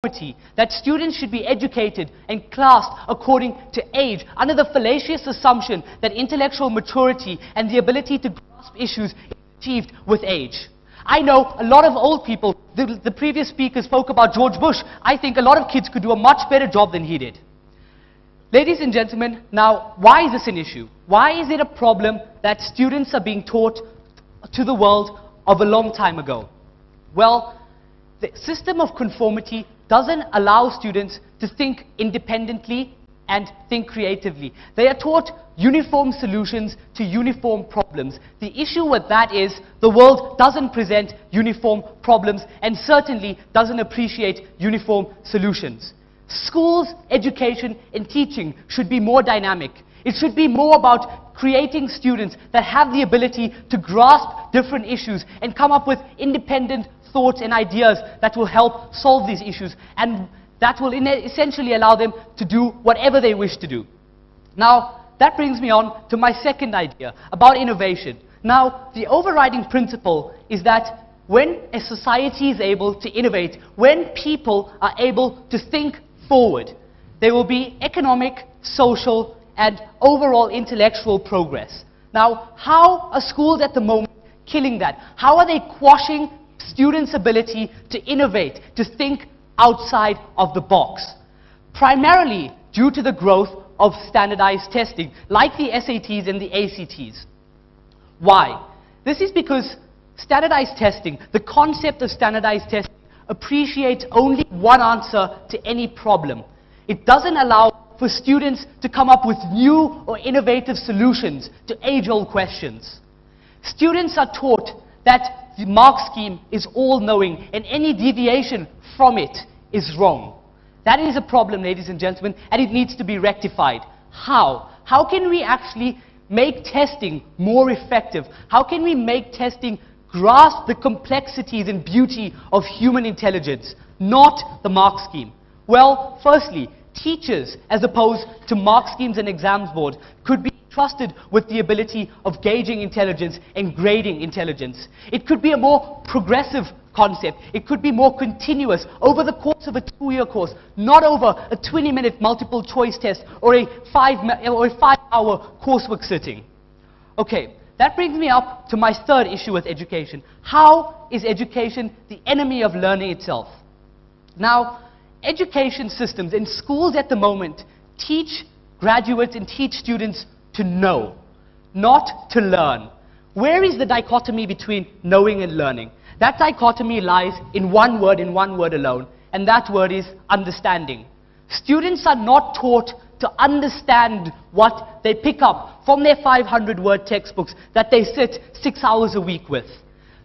that students should be educated and classed according to age, under the fallacious assumption that intellectual maturity and the ability to grasp issues is achieved with age. I know a lot of old people, the previous speaker spoke about George Bush. I think a lot of kids could do a much better job than he did. Ladies and gentlemen, now why is this an issue? Why is it a problem that students are being taught to the world of a long time ago? Well, the system of conformity doesn't allow students to think independently and think creatively. They are taught uniform solutions to uniform problems. The issue with that is the world doesn't present uniform problems and certainly doesn't appreciate uniform solutions. Schools, education and teaching should be more dynamic. It should be more about creating students that have the ability to grasp different issues and come up with independent thoughts and ideas that will help solve these issues, and that will essentially allow them to do whatever they wish to do. Now, that brings me on to my second idea about innovation. Now, the overriding principle is that when a society is able to innovate, when people are able to think forward, there will be economic, social, and overall intellectual progress. Now, how are schools at the moment killing that? How are they quashing students' ability to innovate, to think outside of the box? Primarily due to the growth of standardized testing, like the SATs and the ACTs. Why? This is because standardized testing, the concept of standardized testing, appreciates only one answer to any problem. It doesn't allow for students to come up with new or innovative solutions to age-old questions. Students are taught that the mark scheme is all-knowing and any deviation from it is wrong. That is a problem, ladies and gentlemen, and it needs to be rectified. How? How can we actually make testing more effective? How can we make testing grasp the complexities and beauty of human intelligence, not the mark scheme? Well, firstly, teachers, as opposed to mark schemes and exams boards, could be trusted with the ability of gauging intelligence and grading intelligence. It could be a more progressive concept. It could be more continuous over the course of a 2-year course, not over a 20-minute multiple choice test or a 5-hour coursework sitting. Okay, that brings me up to my third issue with education. How is education the enemy of learning itself? Now, education systems in schools at the moment teach graduates and teach students to know, not to learn. Where is the dichotomy between knowing and learning? That dichotomy lies in one word alone, and that word is understanding. Students are not taught to understand what they pick up from their 500-word textbooks that they sit 6 hours a week with.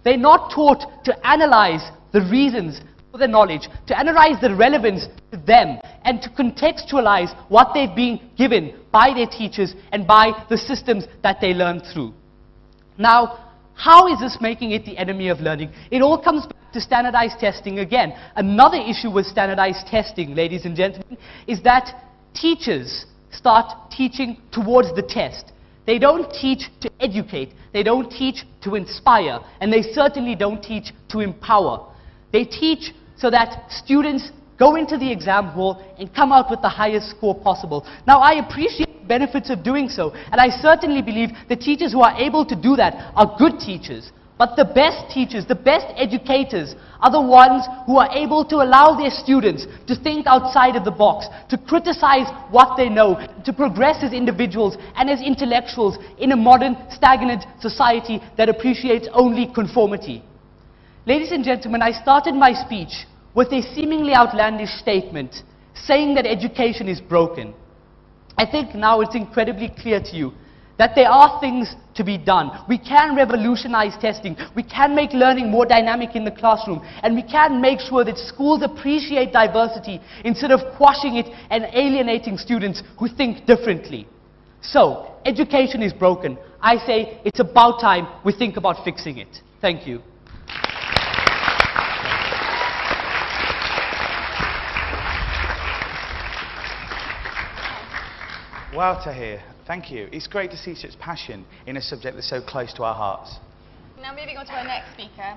They're not taught to analyze the reasons for their knowledge, to analyze the relevance to them, and to contextualize what they've been given by their teachers and by the systems that they learn through. Now, how is this making it the enemy of learning? It all comes back to standardized testing again. Another issue with standardized testing, ladies and gentlemen, is that teachers start teaching towards the test. They don't teach to educate, they don't teach to inspire, and they certainly don't teach to empower. They teach so that students go into the exam hall and come out with the highest score possible. Now, I appreciate the benefits of doing so, and I certainly believe the teachers who are able to do that are good teachers. But the best teachers, the best educators, are the ones who are able to allow their students to think outside of the box, to criticize what they know, to progress as individuals and as intellectuals in a modern, stagnant society that appreciates only conformity. Ladies and gentlemen, I started my speech with a seemingly outlandish statement saying that education is broken. I think now it's incredibly clear to you that there are things to be done. We can revolutionize testing. We can make learning more dynamic in the classroom. And we can make sure that schools appreciate diversity instead of quashing it and alienating students who think differently. So, education is broken. I say it's about time we think about fixing it. Thank you. Wow, Tahir, thank you. It's great to see such passion in a subject that's so close to our hearts. Now moving on to our next speaker.